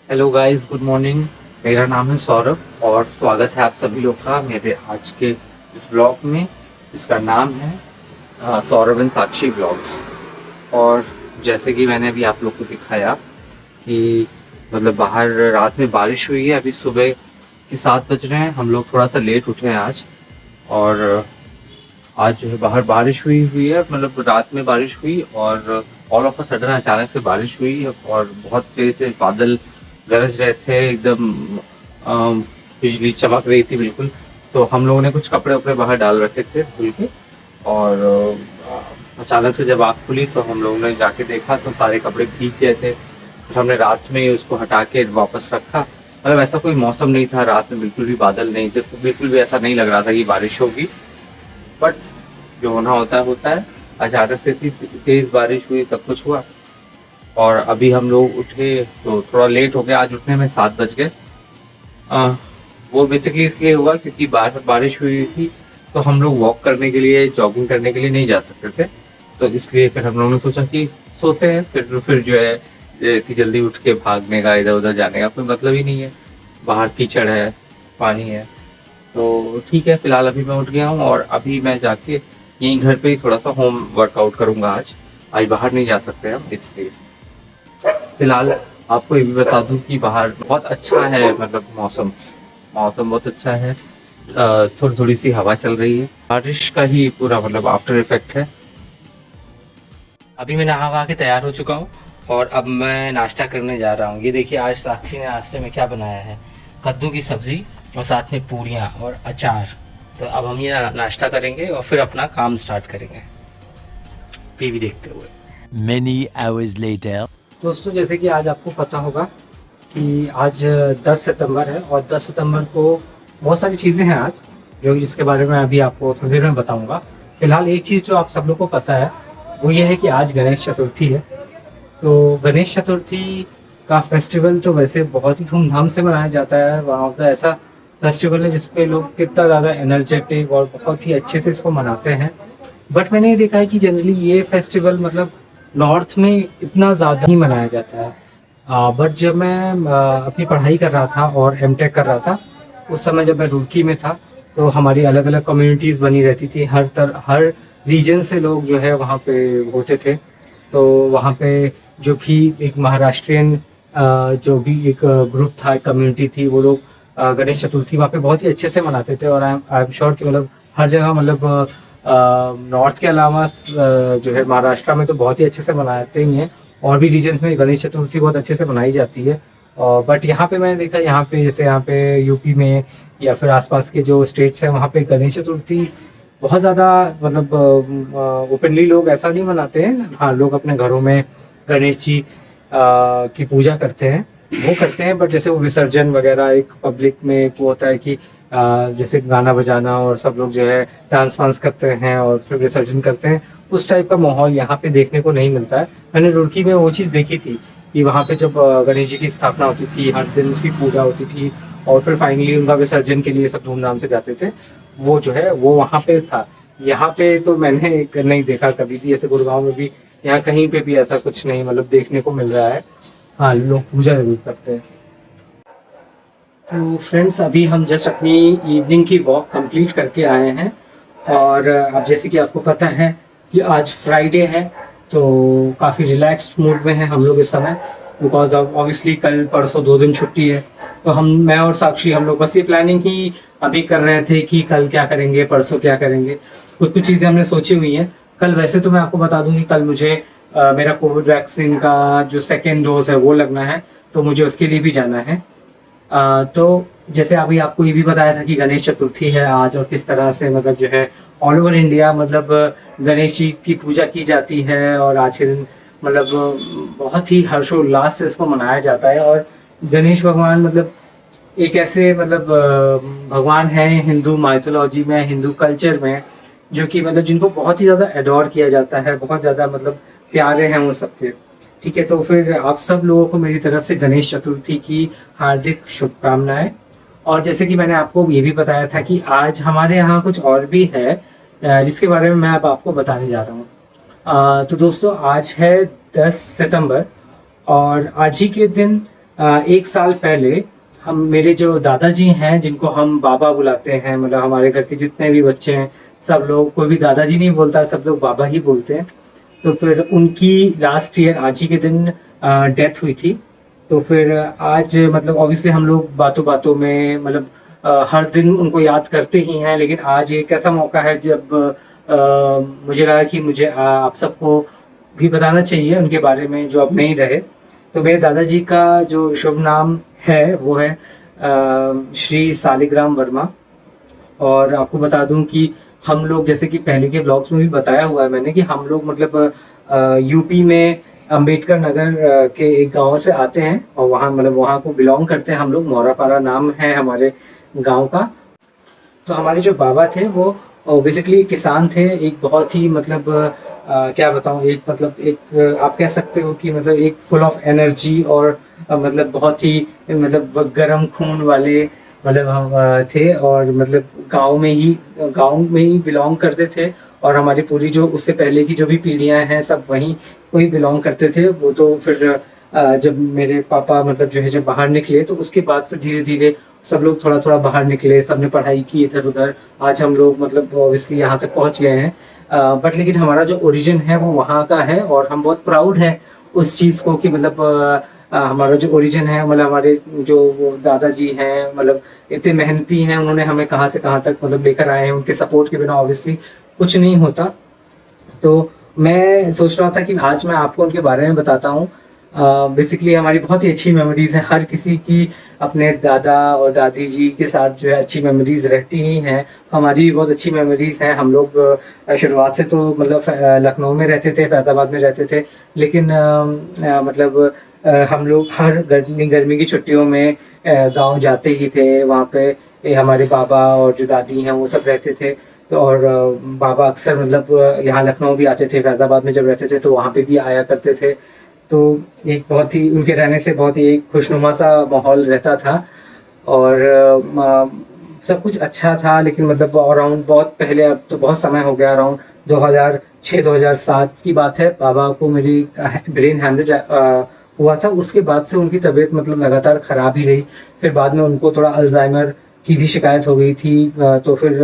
Hello guys, good morning. मेरा नाम है सौरभ और स्वागत है आप सभी लोग का मेरे आज के इस ब्लॉग में, जिसका नाम है सौरभ एंड साक्षी ब्लॉग्स। और जैसे कि मैंने अभी आप लोग को दिखाया कि मतलब बाहर रात में बारिश हुई है। अभी सुबह के 7 बज रहे हैं। हम लोग थोड़ा सा लेट उठे हैं आज। और आज जो है बाहर बारिश हुई है, मतलब रात में बारिश हुई और ऑल ऑफ अ सडन अचानक से बारिश हुई और बहुत तेज तेज बादल गरज रहे थे एकदम। बिजली चमक रही थी बिल्कुल। तो हम लोगों ने कुछ कपड़े वपड़े बाहर डाल रखे थे धुल के। और अचानक से जब आग खुली तो हम लोगों ने जाके देखा तो सारे कपड़े भीग गए थे। तो हमने रात में ही उसको हटा के वापस रखा। मतलब ऐसा कोई मौसम नहीं था, रात में बिल्कुल भी बादल नहीं थे, तो बिल्कुल भी ऐसा नहीं लग रहा था कि बारिश होगी। बट जो होना होता है। अचानक से इतनी तेज बारिश हुई, सब कुछ हुआ। और अभी हम लोग उठे तो थोड़ा लेट हो गया, आज उठने में 7 बज गए। वो बेसिकली इसलिए हुआ क्योंकि बाहर बारिश हुई थी, तो हम लोग वॉक करने के लिए, जॉगिंग करने के लिए नहीं जा सकते थे। तो इसलिए फिर हम लोगों ने सोचा कि सोते हैं, फिर जो है इतनी जल्दी उठ के भागने का, इधर उधर जाने का कोई मतलब ही नहीं है। बाहर कीचड़ है, पानी है। तो ठीक है, फिलहाल अभी मैं उठ गया हूँ और अभी मैं जाके यहीं घर पे ही थोड़ा सा होम वर्कआउट करूंगा। आज बाहर नहीं जा सकते हम, इसलिए फिलहाल आपको ये भी बता दूं कि बाहर बहुत अच्छा है, मतलब मौसम मौसम बहुत अच्छा है। थोड़ी थोड़ी सी हवा चल रही है, बारिश का ही पूरा मतलब आफ्टर इफेक्ट है। अभी मैं नहा वहा के तैयार हो चुका हूँ और अब मैं नाश्ता करने जा रहा हूँ। ये देखिए, आज साक्षी ने नाश्ते में क्या बनाया है, कद्दू की सब्जी और साथ में पूरियाँ और अचार। तो अब हम ये नाश्ता करेंगे और फिर अपना काम स्टार्ट करेंगे टीवी देखते हुए। Many hours later. दोस्तों, जैसे कि आज आपको पता होगा कि आज 10 सितंबर है और 10 सितंबर को बहुत सारी चीज़ें हैं आज, जो जिसके बारे में अभी आपको थोड़ी देर में बताऊंगा। फिलहाल एक चीज़ जो आप सब लोग को पता है वो ये है कि आज गणेश चतुर्थी है। तो गणेश चतुर्थी का फेस्टिवल तो वैसे बहुत ही धूमधाम से मनाया जाता है। वहाँ का ऐसा फेस्टिवल है जिसपे लोग कितना ज़्यादा एनर्जेटिक और बहुत ही अच्छे से इसको मनाते हैं। बट मैंने ये देखा है कि जनरली ये फेस्टिवल मतलब नॉर्थ में इतना ज़्यादा ही मनाया जाता है। बट जब मैं अपनी पढ़ाई कर रहा था और एमटेक कर रहा था, उस समय जब मैं रुड़की में था, तो हमारी अलग अलग कम्युनिटीज़ बनी रहती थी। हर रीजन से लोग जो है वहाँ पे होते थे। तो वहाँ पे जो भी एक महाराष्ट्रियन जो भी एक ग्रुप था, एक कम्युनिटी थी, वो लोग गणेश चतुर्थी वहाँ पे बहुत ही अच्छे से मनाते थे। और आई एम श्योर कि मतलब हर जगह मतलब नॉर्थ के अलावा जो है महाराष्ट्र में तो बहुत ही अच्छे से मनाते ही हैं। और भी रीजन में गणेश चतुर्थी बहुत अच्छे से मनाई जाती है। बट यहाँ पे मैंने देखा, यहाँ पे जैसे यहाँ पे यूपी में या फिर आसपास के जो स्टेट्स हैं, वहाँ पे गणेश चतुर्थी बहुत ज़्यादा मतलब ओपनली लोग ऐसा नहीं मनाते हैं। हाँ, लोग अपने घरों में गणेश जी की पूजा करते हैं, वो करते हैं। बट जैसे वो विसर्जन वगैरह एक पब्लिक में एक वो होता है कि जैसे गाना बजाना और सब लोग जो है डांस वांस करते हैं और फिर विसर्जन करते हैं, उस टाइप का माहौल यहाँ पे देखने को नहीं मिलता है। मैंने रुड़की में वो चीज़ देखी थी कि वहाँ पे जब गणेश जी की स्थापना होती थी, हर दिन उसकी पूजा होती थी और फिर फाइनली उनका विसर्जन के लिए सब धूमधाम से जाते थे। वो जो है वो वहाँ पे था। यहाँ पे तो मैंने नहीं देखा कभी भी, ऐसे गुड़गांव में भी यहाँ कहीं पे भी ऐसा कुछ नहीं मतलब देखने को मिल रहा है। हाँ, लोग पूजा जरूर करते हैं। तो फ्रेंड्स, अभी हम जस्ट अपनी इवनिंग की वॉक कंप्लीट करके आए हैं। और अब जैसे कि आपको पता है कि आज फ्राइडे है, तो काफ़ी रिलैक्स्ड मूड में हैं हम लोग इस समय, बिकॉज ऑब्वियसली कल परसों 2 दिन छुट्टी है। तो मैं और साक्षी हम लोग बस ये प्लानिंग ही अभी कर रहे थे कि कल क्या करेंगे, परसों क्या करेंगे। कुछ चीज़ें हमने सोची हुई हैं। कल वैसे तो मैं आपको बता दूं कि कल मुझे मेरा कोविड वैक्सीन का जो 2nd डोज है वो लगना है, तो मुझे उसके लिए भी जाना है। तो जैसे अभी आपको ये भी बताया था कि गणेश चतुर्थी है आज और किस तरह से मतलब जो है ऑल ओवर इंडिया मतलब गणेश जी की पूजा की जाती है। और आज के दिन मतलब बहुत ही हर्षोल्लास से इसको मनाया जाता है। और गणेश भगवान मतलब एक ऐसे मतलब भगवान हैं हिंदू माइथोलॉजी में, हिंदू कल्चर में, जो कि मतलब जिनको बहुत ही ज़्यादा एडोर किया जाता है, बहुत ज़्यादा मतलब प्यारे हैं वो सबके। ठीक है, तो फिर आप सब लोगों को मेरी तरफ से गणेश चतुर्थी की हार्दिक शुभकामनाएं। और जैसे कि मैंने आपको ये भी बताया था कि आज हमारे यहाँ कुछ और भी है जिसके बारे में मैं अब आपको बताने जा रहा हूँ। तो दोस्तों, आज है 10 सितंबर और आज ही के दिन एक साल पहले हम मेरे जो दादाजी हैं जिनको हम बाबा बुलाते हैं, मतलब हमारे घर के जितने भी बच्चे हैं सब लोग, कोई भी दादाजी नहीं बोलता, सब लोग बाबा ही बोलते हैं। तो फिर उनकी लास्ट ईयर आज ही के दिन डेथ हुई थी। तो फिर आज मतलब ऑब्वियसली हम लोग बातों बातों में मतलब हर दिन उनको याद करते ही हैं, लेकिन आज एक ऐसा मौका है जब मुझे लगा कि मुझे आप सबको भी बताना चाहिए उनके बारे में जो अब नहीं रहे। तो मेरे दादाजी का जो शुभ नाम है वो है श्री सालिग्राम वर्मा। और आपको बता दूं कि हम लोग, जैसे कि पहले के ब्लॉग्स में भी बताया हुआ है मैंने, कि हम लोग मतलब यूपी में अंबेडकर नगर के एक गांव से आते हैं और वहाँ मतलब वहाँ को बिलोंग करते हैं हम लोग। मोरापारा नाम है हमारे गांव का। तो हमारे जो बाबा थे वो बेसिकली किसान थे, एक बहुत ही मतलब क्या बताऊं, एक मतलब एक आप कह सकते हो कि मतलब एक फुल ऑफ एनर्जी और मतलब बहुत ही मतलब गर्म खून वाले मतलब हम थे। और मतलब गांव में ही बिलोंग करते थे। और हमारी पूरी जो उससे पहले की जो भी पीढ़ियां हैं सब वहीं को ही बिलोंग करते थे। वो तो फिर जब मेरे पापा मतलब जो है जब बाहर निकले तो उसके बाद फिर धीरे धीरे सब लोग थोड़ा थोड़ा बाहर निकले, सबने पढ़ाई की इधर उधर। आज हम लोग मतलब ऑब्वियसली यहाँ तक पहुँच गए हैं। बट लेकिन हमारा जो ओरिजिन है वो वहाँ का है और हम बहुत प्राउड है उस चीज़ को कि मतलब हमारा जो ओरिजिन है, मतलब हमारे जो वो दादाजी हैं मतलब इतने मेहनती हैं, उन्होंने हमें कहाँ से कहाँ तक मतलब लेकर आए हैं। उनके सपोर्ट के बिना ऑब्वियसली कुछ नहीं होता। तो मैं सोच रहा था कि आज मैं आपको उनके बारे में बताता हूँ। बेसिकली हमारी बहुत ही अच्छी मेमोरीज हैं, हर किसी की अपने दादा और दादी जी के साथ जो है अच्छी मेमोरीज रहती ही हैं। हमारी भी बहुत अच्छी मेमोरीज हैं। हम लोग शुरुआत से तो मतलब लखनऊ में रहते थे, फैजाबाद में रहते थे, लेकिन मतलब हम लोग हर गर्मी की छुट्टियों में गांव जाते ही थे। वहाँ पे हमारे बाबा और जो दादी हैं वो सब रहते थे। तो और बाबा अक्सर मतलब यहाँ लखनऊ भी आते थे, फैजाबाद में जब रहते थे तो वहाँ पे भी आया करते थे। तो एक बहुत ही उनके रहने से बहुत ही एक खुशनुमा सा माहौल रहता था और सब कुछ अच्छा था। लेकिन मतलब अराउंड बहुत पहले, अब तो बहुत समय हो गया, अराउंड 2006-2007 की बात है, बाबा को मेरी ब्रेन हैमरेज हुआ था। उसके बाद से उनकी तबीयत मतलब लगातार खराब ही रही। फिर बाद में उनको थोड़ा अल्जाइमर की भी शिकायत हो गई थी। तो फिर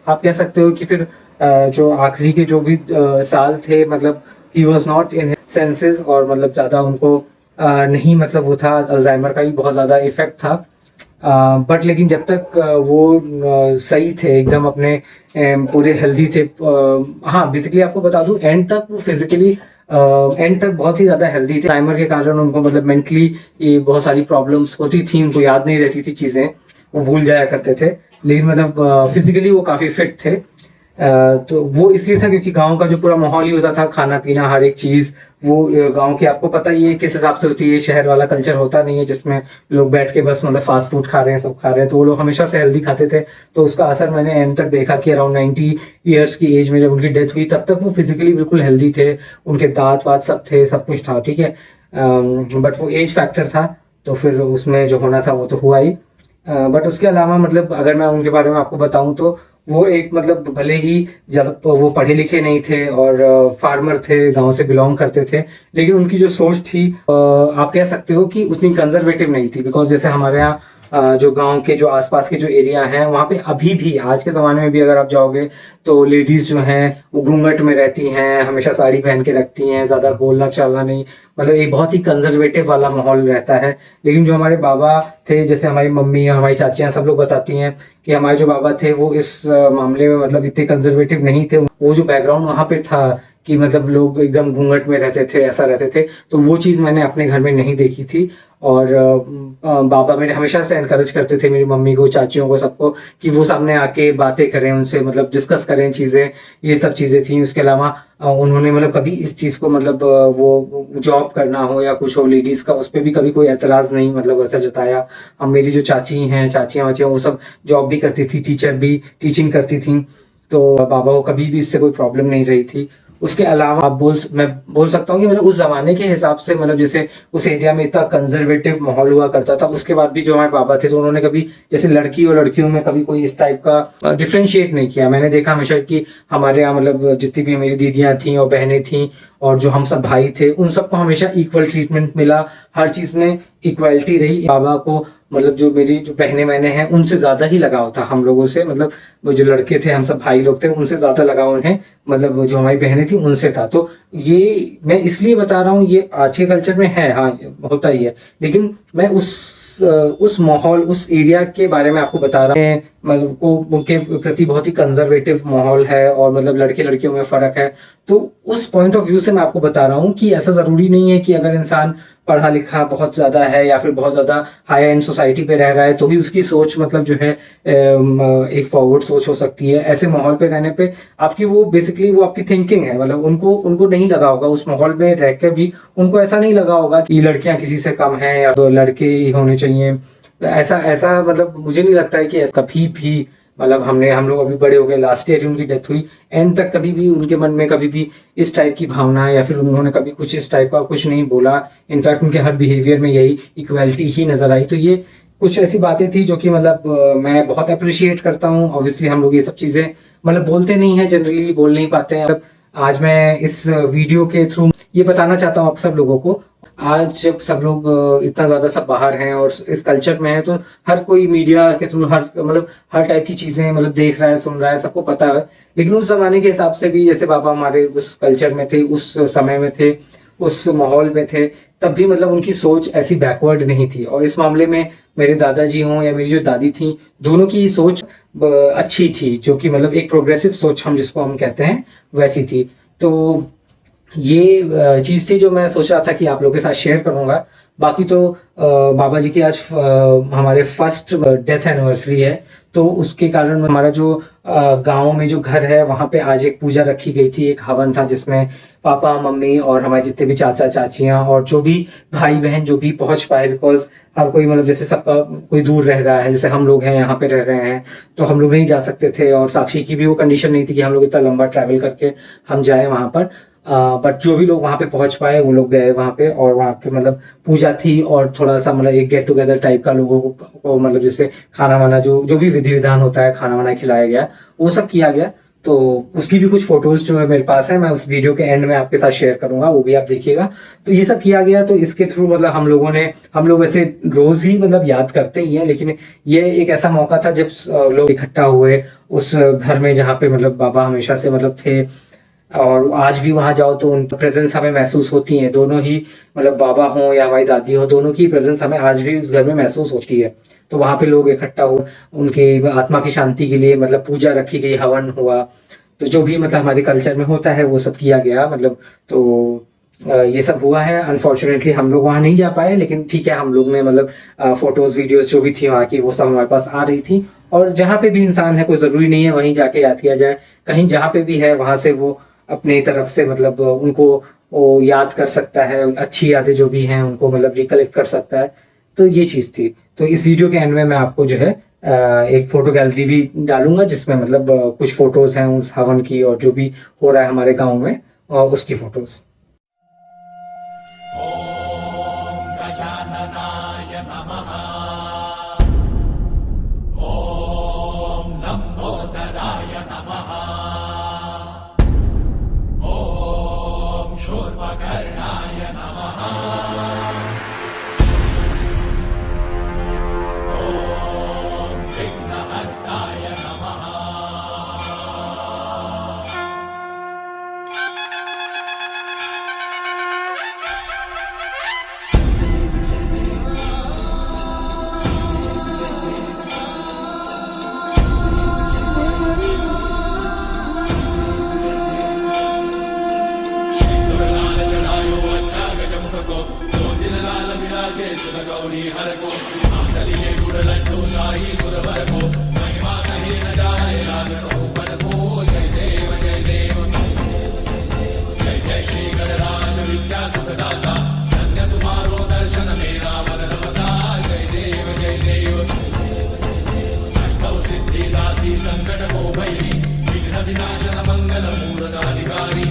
आप कह सकते हो कि फिर जो आखिरी के जो भी साल थे मतलब he was not in senses और मतलब ज़्यादा उनको नहीं मतलब वो था, अल्जाइमर का भी बहुत ज़्यादा इफेक्ट था। बट लेकिन जब तक वो सही थे एकदम, अपने पूरे हेल्दी थे। हाँ बेसिकली आपको बता दूं, एंड तक वो फिजिकली एंड तक बहुत ही ज़्यादा हेल्दी थे। अल्जाइमर के कारण उनको मतलब मेंटली ये बहुत सारी प्रॉब्लम्स होती थी, उनको याद नहीं रहती थी चीज़ें, वो भूल जाया करते थे। लेकिन मतलब फिजिकली वो काफ़ी फिट थे। तो वो इसलिए था क्योंकि गांव का जो पूरा माहौल ही होता था, खाना पीना हर एक चीज वो गांव की आपको पता ही है किस हिसाब से होती है। शहर वाला कल्चर होता नहीं है जिसमें लोग बैठ के बस मतलब फास्ट फूड खा रहे हैं, सब खा रहे हैं। तो वो लोग हमेशा से हेल्दी खाते थे। तो उसका असर मैंने एंड तक देखा कि अराउंड 90 ईयर्स की एज में जब उनकी डेथ हुई तब तक वो फिजिकली बिल्कुल हेल्दी थे, उनके दांत वात सब थे, सब कुछ था, ठीक है। बट वो एज फैक्टर था, तो फिर उसमें जो होना था वो तो हुआ ही। बट उसके अलावा मतलब अगर मैं उनके बारे में आपको बताऊं तो वो एक मतलब भले ही ज्यादा वो पढ़े लिखे नहीं थे और फार्मर थे, गांव से बिलोंग करते थे, लेकिन उनकी जो सोच थी आप कह सकते हो कि उतनी कंजर्वेटिव नहीं थी। बिकॉज जैसे हमारे यहाँ जो गांव के जो आसपास के जो एरिया हैं वहाँ पे अभी भी आज के ज़माने में भी अगर आप जाओगे तो लेडीज़ जो हैं वो घूंघट में रहती हैं, हमेशा साड़ी पहन के रखती हैं, ज़्यादा बोलना चालना नहीं, मतलब एक बहुत ही कंजर्वेटिव वाला माहौल रहता है। लेकिन जो हमारे बाबा थे, जैसे हमारी मम्मी हमारी चाचियाँ सब लोग बताती हैं कि हमारे जो बाबा थे वो इस मामले में मतलब इतने कंजर्वेटिव नहीं थे। वो जो बैकग्राउंड वहाँ पे था कि मतलब लोग एकदम घूंघट में रहते थे, ऐसा रहते थे, तो वो चीज़ मैंने अपने घर में नहीं देखी थी। और बाबा मेरे हमेशा से एनकरेज करते थे मेरी मम्मी को, चाचियों को, सबको कि वो सामने आके बातें करें, उनसे मतलब डिस्कस करें चीज़ें, ये सब चीज़ें थी। उसके अलावा उन्होंने मतलब कभी इस चीज़ को मतलब वो जॉब करना हो या कुछ हो लेडीज़ का, उस पर भी कभी कोई एतराज़ नहीं मतलब ऐसा जताया। अब मेरी जो चाची हैं, चाचियाँ वाचियाँ, वो सब जॉब भी करती थी, टीचर भी टीचिंग करती थी, तो बाबा को कभी भी इससे कोई प्रॉब्लम नहीं रही थी। उसके अलावा मैं बोल सकता हूँ कि मतलब उस जमाने के हिसाब से मतलब जैसे उस एरिया में इतना कंजर्वेटिव माहौल हुआ करता था, उसके बाद भी जो हमारे पापा थे तो उन्होंने कभी जैसे लड़की और लड़कियों में कभी कोई इस टाइप का डिफ्रेंशिएट नहीं किया। मैंने देखा हमेशा कि हमारे यहाँ मतलब जितनी भी मेरी दीदियां थी और बहनें थी और जो हम सब भाई थे उन सबको हमेशा इक्वल ट्रीटमेंट मिला, हर चीज में इक्वालिटी रही। बाबा को मतलब जो मेरी जो बहनें बहने हैं उनसे ज्यादा ही लगाव था हम लोगों से, मतलब वो जो लड़के थे हम सब भाई लोग थे उनसे ज्यादा लगाव उन्हें मतलब जो हमारी बहनें थी उनसे था। तो ये मैं इसलिए बता रहा हूँ, ये आज के कल्चर में है, हाँ होता ही है, लेकिन मैं उस माहौल उस एरिया के बारे में आपको बता रहा हूँ। मतलब को उनके प्रति बहुत ही कंजर्वेटिव माहौल है और मतलब लड़के लड़कियों में फर्क है। तो उस पॉइंट ऑफ व्यू से मैं आपको बता रहा हूँ कि ऐसा जरूरी नहीं है कि अगर इंसान पढ़ा लिखा बहुत ज्यादा है या फिर बहुत ज्यादा हाई एंड सोसाइटी पे रह रहा है तो ही उसकी सोच मतलब जो है एक फॉरवर्ड सोच हो सकती है। ऐसे माहौल पे रहने पे आपकी वो बेसिकली वो आपकी थिंकिंग है, मतलब उनको नहीं लगा होगा उस माहौल में रह के भी उनको ऐसा नहीं लगा होगा कि लड़कियां किसी से कम हैं या तो लड़के ही होने चाहिए। ऐसा मतलब मुझे नहीं लगता है कि ऐसा कभी भी मतलब हम लोग अभी बड़े हो गए, लास्ट ईयर उनकी डेथ हुई, एंड तक कभी भी उनके मन में कभी भी इस टाइप की भावना या फिर उन्होंने कभी कुछ इस टाइप का कुछ नहीं बोला। इनफैक्ट उनके हर बिहेवियर में यही इक्वालिटी ही नजर आई। तो ये कुछ ऐसी बातें थी जो कि मतलब मैं बहुत अप्रिशिएट करता हूँ। ऑब्वियसली हम लोग ये सब चीजें मतलब बोलते नहीं है, जनरली बोल नहीं पाते हैं। आज मैं इस वीडियो के थ्रू ये बताना चाहता हूँ आप सब लोगों को, आज जब सब लोग इतना ज्यादा सब बाहर हैं और इस कल्चर में है तो हर कोई मीडिया के थ्रू हर टाइप की चीजें मतलब देख रहा है, सुन रहा है, सबको पता है। लेकिन उस जमाने के हिसाब से भी जैसे पापा हमारे उस कल्चर में थे, उस समय में थे, उस माहौल में थे, तब भी मतलब उनकी सोच ऐसी बैकवर्ड नहीं थी। और इस मामले में मेरे दादाजी हों या मेरी जो दादी थी, दोनों की सोच अच्छी थी, जो कि मतलब एक प्रोग्रेसिव सोच हम जिसको हम कहते हैं वैसी थी। तो ये चीज थी जो मैं सोच रहा था कि आप लोगों के साथ शेयर करूंगा। बाकी तो बाबा जी की आज हमारे फर्स्ट डेथ एनिवर्सरी है, तो उसके कारण हमारा जो गांव में जो घर है वहां पे आज एक पूजा रखी गई थी, एक हवन था जिसमें पापा मम्मी और हमारे जितने भी चाचा चाचियां और जो भी भाई बहन जो भी पहुंच पाए, बिकॉज हर कोई मतलब जैसे सबका कोई दूर रह रहा है, जैसे हम लोग हैं यहाँ पे रह रहे हैं तो हम लोग नहीं जा सकते थे और साक्षी की भी वो कंडीशन नहीं थी कि हम लोग इतना लंबा ट्रैवल करके हम जाए वहां पर। बट जो भी लोग वहां पे पहुंच पाए वो लोग गए वहां पे और वहां पे मतलब पूजा थी और थोड़ा सा मतलब एक गेट टुगेदर टाइप का लोगों को मतलब जैसे खाना वाना जो भी विधि विधान होता है, खाना वाना खिलाया गया, वो सब किया गया। तो उसकी भी कुछ फोटोज जो है मेरे पास है, मैं उस वीडियो के एंड में आपके साथ शेयर करूंगा, वो भी आप देखिएगा। तो ये सब किया गया, तो इसके थ्रू मतलब हम लोग वैसे रोज ही मतलब याद करते ही हैं, लेकिन ये एक ऐसा मौका था जब लोग इकट्ठा हुए उस घर में जहाँ पे मतलब बाबा हमेशा से मतलब थे। और आज भी वहां जाओ तो उनकी प्रेजेंस हमें महसूस होती है, दोनों ही मतलब बाबा हो या हमारी दादी हो, दोनों की प्रेजेंस हमें आज भी उस घर में महसूस होती है। तो वहां पे लोग इकट्ठा हो, उनके आत्मा की शांति के लिए मतलब पूजा रखी गई, हवन हुआ, तो जो भी मतलब हमारे कल्चर में होता है वो सब किया गया मतलब। तो ये सब हुआ है। अनफॉर्चुनेटली हम लोग वहां नहीं जा पाए, लेकिन ठीक है, हम लोग ने मतलब फोटोज वीडियोस जो भी थी वहां की वो सब हमारे पास आ रही थी। और जहाँ पे भी इंसान है, कोई जरूरी नहीं है वहीं जाके याद किया जाए, कहीं जहाँ पे भी है वहां से वो अपनी तरफ से मतलब उनको वो याद कर सकता है, अच्छी यादें जो भी हैं उनको मतलब रिकलेक्ट कर सकता है। तो ये चीज थी। तो इस वीडियो के एंड में मैं आपको जो है एक फोटो गैलरी भी डालूंगा जिसमें मतलब कुछ फोटोज हैं उस हवन की और जो भी हो रहा है हमारे गांव में उसकी फोटोज। संकट को भैरी विघ्न विनाशन मंगल मूर्धाधिकारी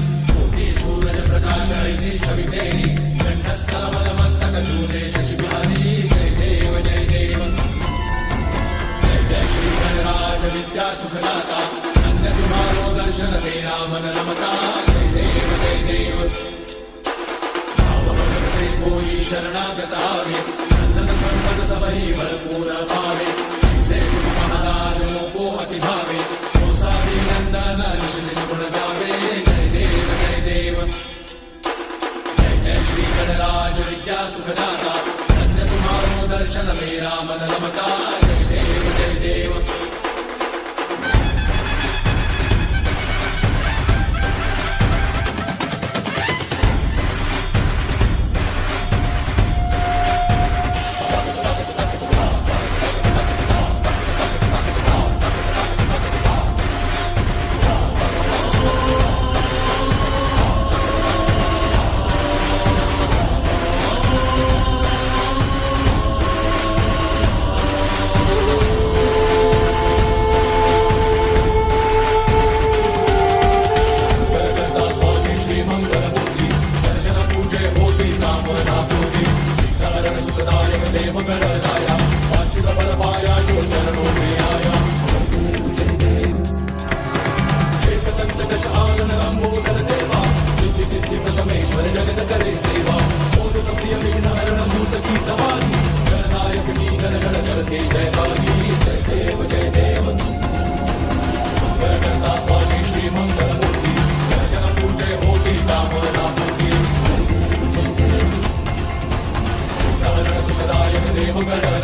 Dev